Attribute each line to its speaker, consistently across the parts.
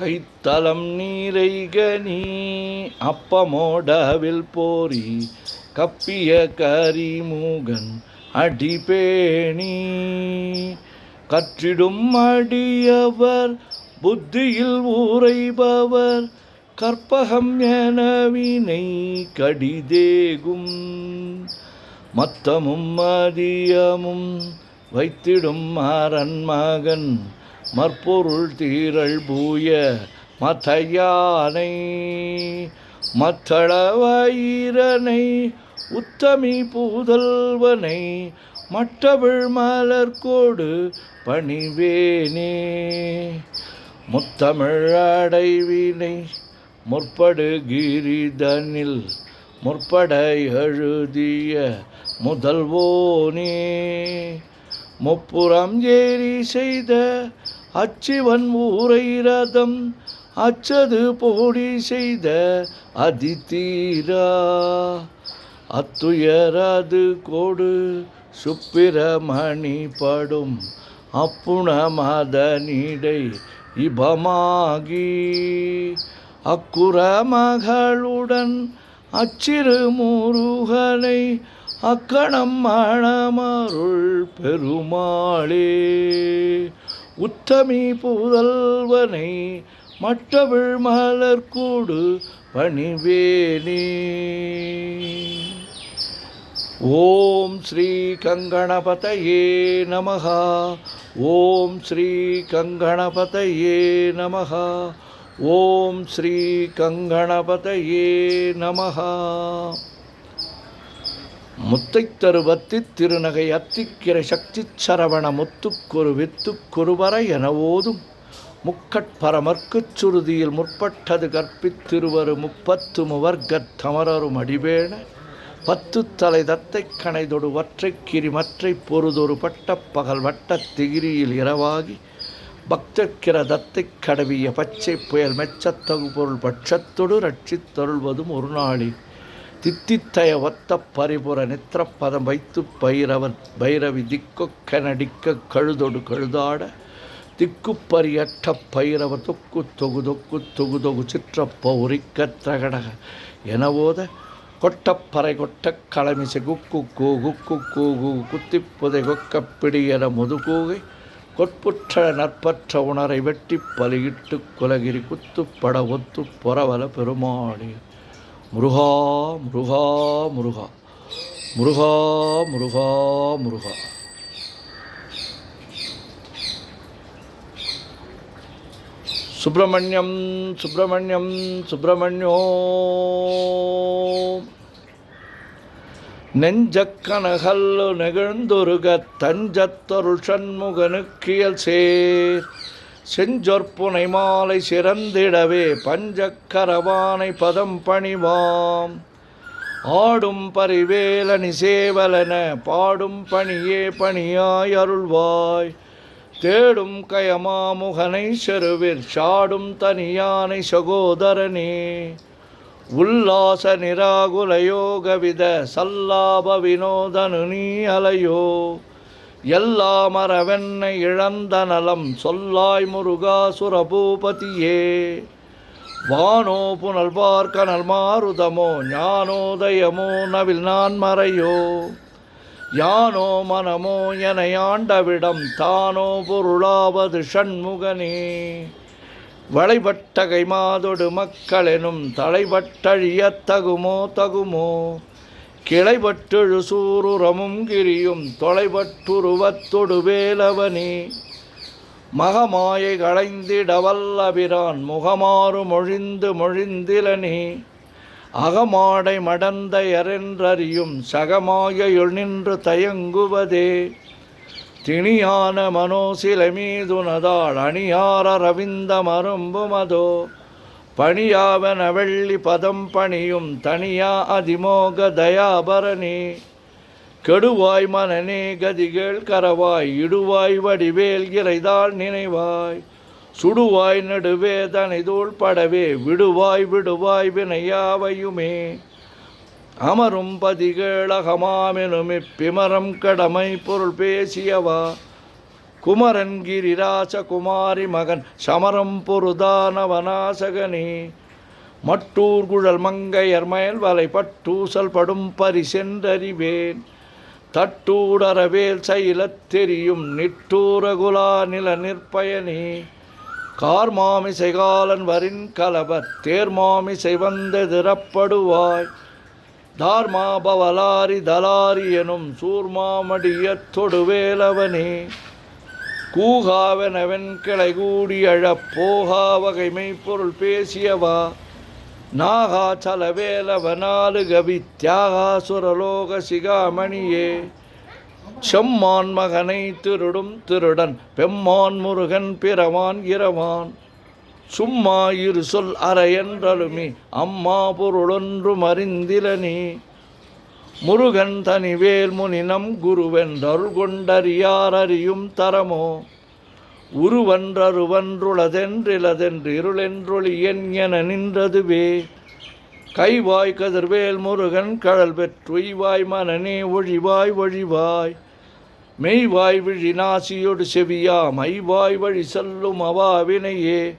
Speaker 1: கைத்தலம் நீரைகனி அப்பமோடவில் போரி கப்பிய கரிமூகன் அடிபேணி கற்றிடும் அடியவர் புத்தியில் ஊரைபவர் கற்பகம் எனவினை கடிதேகும் மத்தமும் மதியமும் வைத்திடும் அரண்மகன் மற்பொருள் தீரள் பூய மதையானை மத்தளவயிரனை உத்தமி பூதல்வனை மட்டவிழ் மலர்கோடு பணிவேனே முத்தமிழ் அடைவினை முற்படு கிரிதனில் முற்பட எழுதிய முதல்வோனே முப்புறம் ஏறி செய்த அச்சிவன் ஊரை ரதம் அச்சது போடி செய்த அதிதீரா அத்துயரது கோடு சுப்பிரமணி படும் அப்புண மதனிடை இபமாகி அக்குற மகளுடன் அச்சிறு முருகனை அக்கணம் மணமருள் பெருமாளே உத்தமி புதல்வனை மட்டவிழ் மலர்கூடு பணிவேனே. ஓம் ஸ்ரீ கங்கணபதயே நமஹ. ஓம் ஸ்ரீ கங்கணபதயே நமஹ. ஓம் ஸ்ரீ கங்கணபதயே நமஹ. முத்தைத் தருவத்தி திருநகை அத்திக்கிரை சக்தி சரவண முத்துக்கொரு வித்துக்கொருவர என ஓதும் முக்கட்பரமர்க்குச் சுருதியில் முற்பட்டது கற்பித்திருவரு முப்பத்து முவர்கத் தமரரும் அடிவேண பத்து தலை தத்தை கணைதொடு வற்றைக்கிரி மற்றை பொருதொரு பட்டப்பகல் வட்டத் திகிரியில் இரவாகி பக்தர்க்கிற தத்தை கடவிய பச்சை புயல் மெச்சத்தகு பொருள் பட்சத்தொடு ரட்சித்தருள்வதும் ஒரு நாளி தித்தித்தய ஒத்த பரிபுற நித்திரப்பதம் வைத்து பைரவி திக்கொக்க நடிக்க கழுதொடு கழுதாட திக்குப்பரியற்ற பைரவர் தொக்கு தொகு தொக்கு தொகு தொகு சிற்றப்பௌரிக்க திரகடக எனவோத கொட்டப்பறை கொட்ட களமிசை குக்கு கூ குக்கு கூகு குத்திப்புதை கொக்கப்பிடி என முதுகூகை கொட்புற்ற நற்பற்ற உணரை வெட்டி பலியிட்டு குலகிரி குத்துப்பட ஒத்து பொறவல பெருமாளி முருகா முருகா முருகா முருகா முருகா முருகா. சுப்பிரமணியம் சுப்பிரமணியம் சுப்பிரமணியோ நெஞ்சக்கனகல்லு நெகிழ்ந்தொருக தஞ்சத்தருள் சண்முகனுக்கியல் சேர் செஞ்சொற்புனை மாலை சிறந்திடவே பஞ்சக்கரவானை பதம் பணிவாம் ஆடும் பரிவேலனி சேவலன பாடும் பணியே பணியாய் அருள்வாய் தேடும் கயமாமுகனை செருவிற் சாடும் தனியானை சகோதரனே உல்லாச நிராகுல யோகவித சல்லாப வினோதனு நீ அலையோ எல்லா மரவென்னை இழந்த நலம் சொல்லாய் முருகா சுரபூபதியே வானோ புனல் பார்க்கனல் மாருதமோ ஞானோதயமோ நவில் நான் மறையோ யானோ மனமோ என ஆண்டவிடம் தானோ பொருளாவது ஷண்முகனே வளைபட்ட கைமாதொடு மக்களெனும் தலைபட்டழியத் தகுமோ தகுமோ கிளைபட்டெழு சூருரமும் கிரியும் தொலைபட்டுருவத்தொடு வேலவனே மகமாயை களைந்திட வல்லபிரான் முகமாறு மொழிந்து மொழிந்திலனே அகமாடை மடந்தையரென்றறியும் சகமாயையுள் நின்று தயங்குவதே திணியான மனோசிலை மீதுனதாள் அணியார ரவிந்த மரும்புமதோ பணியாவன வெள்ளி பதம் பணியும் தனியா அதிமோக தயாபரணி கெடுவாய் மனநே கதிகள் கரவாய் இடுவாய் வடிவேல் இறைதாள் நினைவாய் சுடுவாய் நடுவேதனை தூள் படவே விடுவாய் விடுவாய் வினையாவையுமே அமரும் பதிகேளகமாமெனும் இப்பிமரம் கடமை பொருள் பேசியவா குமரன் கிரிராச குமாரி மகன் சமரம் பொருதானவனாசகனே மட்டூர் குழல் மங்கையர் மயல் வலை பட்டூசல் படும் பரிசென்றறிவேன் தட்டூடரவேல் சைலத் தெரியும் நிட்டூரகுலா நில நிற்பயனே கார்மாமிசை காலன் வரின் கலபத் தேர்மாமிசை வந்தெதிரப்படுவாய் தார்மாபவலாரி தலாரி எனும் சூர்மாமடியத் தொடுவேலவனே கூகாவெனவென் கிளை கூடியழப் போகா வகைமை பொருள் பேசியவா நாகா சலவேலவனாலு கவி தியாகா சுரலோக சிகாமணியே செம்மான் மகனை திருடும் திருடன் பெம்மான் முருகன் பிறவான் இரவான் சும்மா இரு சொல் அறையன்றலுமி அம்மா பொருளொன்றும் அறிந்திலனே முருகன் தனிவேல் முனினம் குருவென்றருள் கொண்டறியார் அறியும் தரமோ உருவன்றருவன்றுளதென்றிலதென்று இருளென்றொளியன் என நின்றதுவே கைவாய் கதிர்வேல் முருகன் கழல் பெற்றுய்வாய் மனநே ஒழிவாய் ஒழிவாய் மெய்வாய் விழி நாசியொடு செவியா மைவாய் வழி செல்லும் அவாவினையே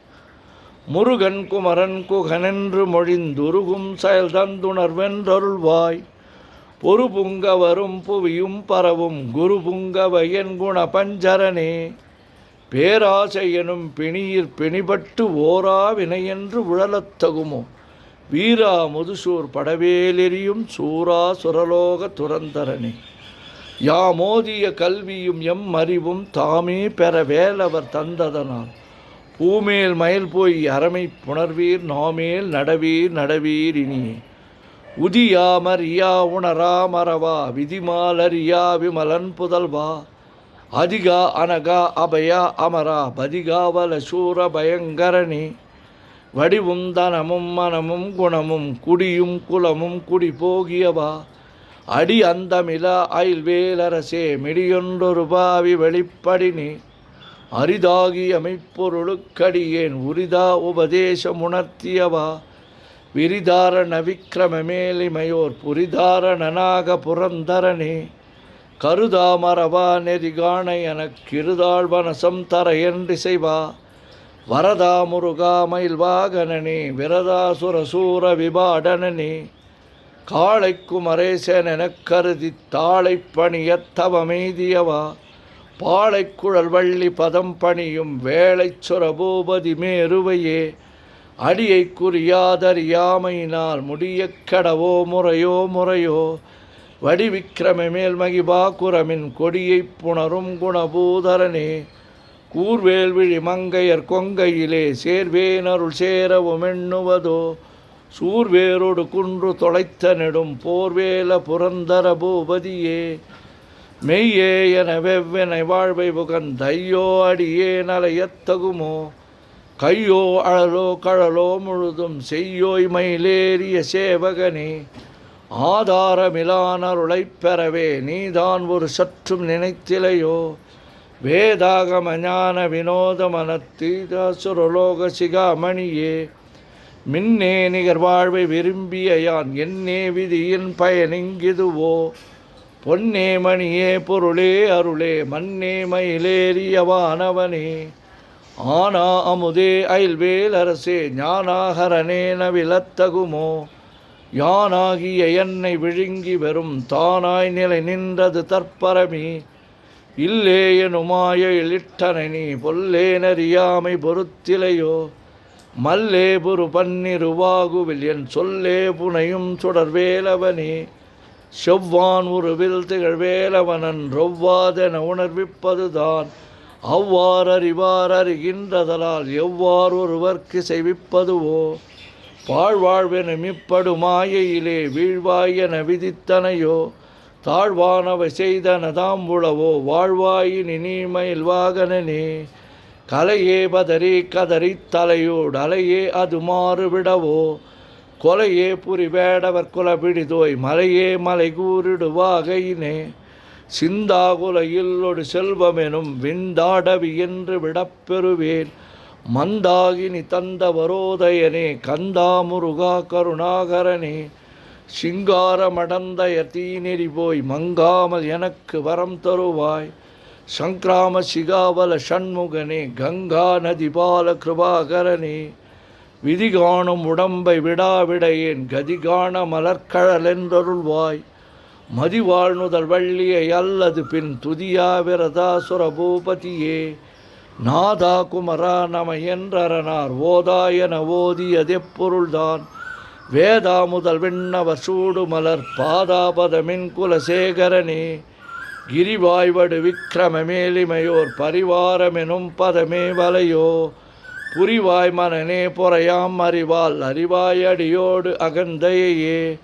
Speaker 1: முருகன் குமரன் குகனென்று மொழிந்துருகும் செயல் தந்துணர்வென்றருள்வாய் பொறு புங்க வரும் புவியும் பரவும் குரு புங்கவ என் குண பஞ்சரனே பேராசை எனும் பிணியிற் பிணிபட்டு ஓரா வினையென்று உழலத்தகுமோ வீரா முதுசூர் படவேலெறியும் சூரா சுரலோக துரந்தரனே யாமோதிய கல்வியும் எம் அறிவும் தாமே பெற வேலவர் தந்ததனால் பூமேல் மயில் போய் அறமை புணர்வீர் நாமேல் நடவீர் நடவீர் இனியே உதியாமரியா உணரா மறவா விதிமாலரியா விமலன் புதல்வா அதிகா அனகா அபயா அமரா பதிகாவல சூர பயங்கரனே வடிவும் தனமும் மனமும் குணமும் குடியும் குலமும் குடி போகியவா அடி அந்தமிலா அயில்வேலரசே மிடியொன்றொரு பாவி வெளிப்படினே அரிதாகி அமைப்பொருளுக்கடியேன் உரிதா உபதேசமுணர்த்தியவா விரிதாரண விக்கிரமமேலிமையோர் புரிதாரணனாக புரந்தரனே கருதாமரவா நெறிகாண எனக்கிருதாழ்வனசம் தர என்றிசைவா வரதா முருகா மயில் வாகனனே விரதாசுரசூர விபாடனனே காளை குமரேசன் எனக் கருதி தாளை பணியத் தவமெய்தியவா பாளைக்குழல் வள்ளி பதம் பணியும் வேளைச் சுரபூபதி மேருவையே அடியை குறியாதறியாமையினால் முடியக் கடவோ முறையோ முறையோ வடிவிக்கிரம மேல் மகிபா குரமின் கொடியைப் புணரும் குணபூதரனே கூர்வேல் விழி மங்கையர் கொங்கையிலே சேர்வேனருள் சேரவும் எண்ணுவதோ சூர்வேரோடு குன்று தொலைத்த நெடும் போர்வேல புரந்தர பூபதியே மெய்யே என வெவ்வெனை வாழ்வை புகந்தையோ அடியே நலையத்தகுமோ கையோ அழலோ கழலோ முழுதும் செய்யோய் மயிலேறிய சேவகனே ஆதாரமிலானருளைப் பெறவே நீதான் ஒரு சற்றும் நினைத்திலையோ வேதாகம ஞான வினோத மனத்தீதாசுரலோக சிகாமணியே மின்னே நிகர் வாழ்வை விரும்பிய யான் என்னே விதியின் பயனிங்கிதுவோ பொன்னே மணியே பொருளே அருளே மன்னே மயிலேறியவானவனே ஆனா அமுதே அயில்வேல் அரசே ஞானாகரனே நவிலத்தகுமோ யானாகிய என்னை விழுங்கி வெறும் தானாய் நிலை நின்றது தற்பரமி இல்லே எனுமாய இளிட்டனி பொல்லே நறியாமை பொறுத்திலையோ மல்லே புரு பன்னிருவாகுவில் என் சொல்லே புனையும் சுடர்வேலவனே செவ்வான் உருவில் திகழ்வேலவனன் ரொவ்வாதென உணர்விப்பதுதான் அவ்வாறறிவார் அறிகின்றதலால் எவ்வாறு ஒருவர்க்கு செய்விப்பதுவோ பாழ்வாழ்வெனும் இப்படுமாயையிலே வீழ்வாயென விதித்தனையோ தாழ்வானவை செய்தனதாம் உளவோ வாழ்வாயின் இனிமயில் வாகனனே கலையே பதறி கதறி தலையோடு அலையே அது மாறுவிடவோ கொலையே புரி வேடவர் குலபிடிதோய் மலையே மலை கூறிடுவாகையினே சிந்தாகுலையில்லொடு செல்வமெனும் விந்தாடவி என்று விடப்பெறுவேன் மந்தாகினி தந்தவரோதயனே கந்தா முருகா கருணாகரனே சிங்காரமடந்தய தீநெறி போய் மங்காமல் எனக்கு வரம் தருவாய் சங்கிராம சிகாவல ஷண்முகனே கங்கா நதிபால கிருபாகரனே விதிகாணும் உடம்பை விடாவிடையேன் கதிகாண மலர்கழலென்றருள்வாய் மதிவாழ்நுதல் வள்ளியை அல்லது பின் துதியா விரதாசுர பூபதியே நாதா குமரா நம என்றரனார் ஓதாயன ஓதியதெப்பொருள்தான் வேதா முதல் விண்ணவர் சூடு மலர் பாதாபதமின் குலசேகரனே கிரிவாய்வடு விக்கிரம மேலிமையோர் பரிவாரமெனும் பதமே வலையோ புரிவாய் மனநே பொறையாம் அறிவால் அறிவாய் அடியோடு அகந்தையே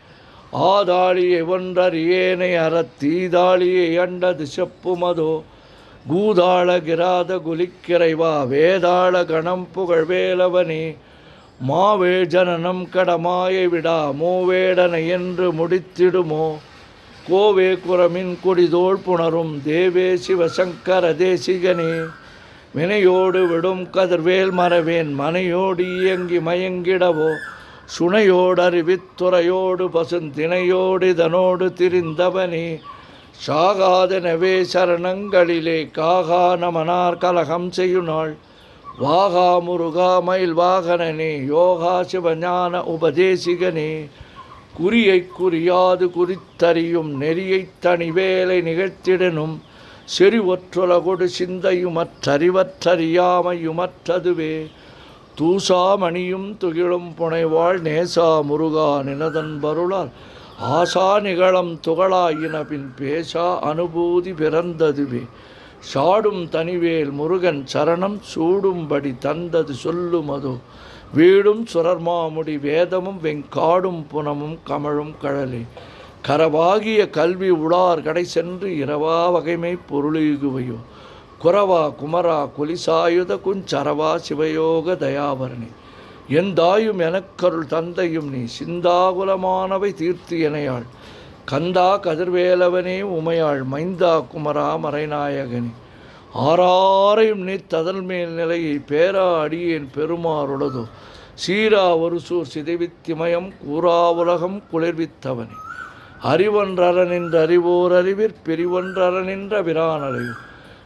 Speaker 1: ஆதாளியை ஒன்றறியேனை அறத்தீதாளியை அண்டது செப்புமதோ கூதாள கிராத குலிக்கிறைவா வேதாள கணம் புகழ் வேலவனே மாவே ஜனனம் கடமாயை விடா மூவேடனை என்று முடித்திடுமோ கோவே குரமின் குடிதோள் புணரும் தேவே சிவசங்கர தேசிகனே வினையோடு விடும் கதிர்வேல் மறவேன் மனையோடு இயங்கி மயங்கிடவோ சுனையோடு அறிவித்துறையோடு பசுந்தினையோடு இதனோடு திரிந்தவனே சாகாதனவே சரணங்களிலே காகா நமனார் கலகம் செய்யுநாள் வாகா முருகா மயில் வாகனனே யோகா சிவஞான உபதேசிகனே குறியை குறியாது குறித்தறியும் நெறியைத் தனிவேலை நிகழ்த்திடனும் செறிவொற்றுலகொடு சிந்தையுமற்றறிவற்றறியாமையுமற்றதுவே தூசாமணியும் துகிலும் புனைவாள் நேசா முருகா நினதன் பருளால் ஆசா நிகழம் துகளாயின பின் பேசா அனுபூதி பிறந்ததுவே சாடும் தனிவேல் முருகன் சரணம் சூடும்படி தந்தது சொல்லுமதோ வீடும் சுரர்மாமுடி வேதமும் வெங்காடும் புனமும் கமழும் கழலே கரவாகிய கல்வி உளார் கடை சென்று இரவா வகைமை பொருளீகுவையோ குரவா குமரா குலிசாயுத குஞ்சரவா சிவயோக தயாபரணி எந்தாயும் எனக்கருள் தந்தையும் நீ சிந்தாகுலமானவை தீர்த்து எனையாள் கந்தா கதிர்வேலவனே உமையாள் மைந்தா குமரா மறைநாயகனே ஆறாரையும் நீ ததல் மேல் நிலையை பேரா அடியேன் பெருமாறுளதோ சீரா ஒரு சூர் சிதைவித்திமயம் கூறா உலகம் குளிர்வித்தவனே அறிவொன்றரனின்ற அறிவோர் அறிவிற் பிரிவொன்றரனின்ற விரானலையோ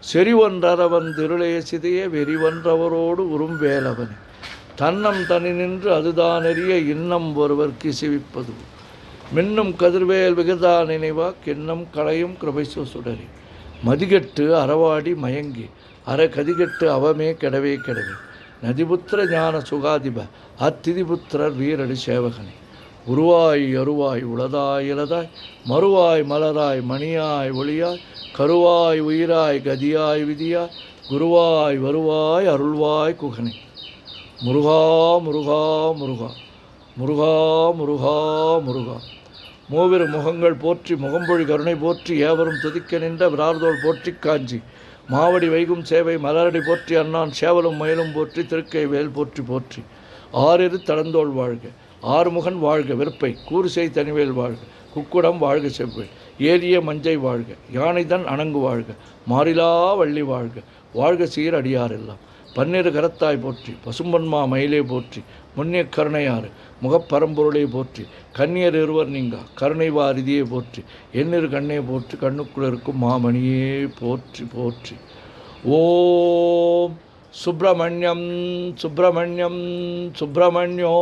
Speaker 1: செறிவொன்றரவன் திருளைய சிதைய வெறிவன்றவரோடு உறும்பேலவனே தன்னம் தனி நின்று அதுதான் எறிய இன்னம் ஒருவர்க்கு இசைவிப்பது மின்னும் கதிர்வேல் விகதா நினைவா கிண்ணம் களையும் கிருபைசு சுடரி மதிகட்டு அறவாடி மயங்கி அற கதிகட்டு அவமே கெடவே கெடவே நதிபுத்திர ஞான சுகாதிப அத்திதிபுத்திரர் வீரடி சேவகனே உருவாய் அருவாய் உளதாய் இலதாய் மறுவாய் மலராய் மணியாய் ஒளியாய் கருவாய் உயிராய் கதியாய் விதியாய் குருவாய் வருவாய் அருள்வாய் குகனே முருகா முருகா முருகா முருகா முருகா முருகா மூவிரு முகங்கள் போற்றி முகம்பொழி கருணை போற்றி ஏவரும் துதிக்க நின்ற விரார்தோள் போற்றி காஞ்சி மாவடி வைகும் சேவை மலரடி போற்றி அண்ணான் சேவலும் மயிலும் போற்றி திருக்கை வேல் போற்றி போற்றி ஆறிரு தடந்தோள் வாழ்க ஆறுமுகன் வாழ்க வெறுப்பை கூறுசெய் தனிவேல் வாழ்க குக்குடம் வாழ்க செவ்வேல் ஏரிய மஞ்சை வாழ்க யானைதன் அணங்கு வாழ்க மாறிலா வள்ளி வாழ்க வாழ்க சீர் அடியாரெல்லாம் பன்னிரு கரத்தாய் போற்றி பசும்பன்மா மயிலே போற்றி முன்னிய கருணையாறு முகப்பரம்பொருளை போற்றி கன்னியர் இருவர் நீங்கா கருணை வாரிதியை போற்றி எண்ணிரு கண்ணை போற்றி கண்ணுக்குள் இருக்கும் மாமணியே போற்றி போற்றி ஓம் சுப்பிரமணியம் சுப்பிரமணியம் சுப்பிரமணியோம்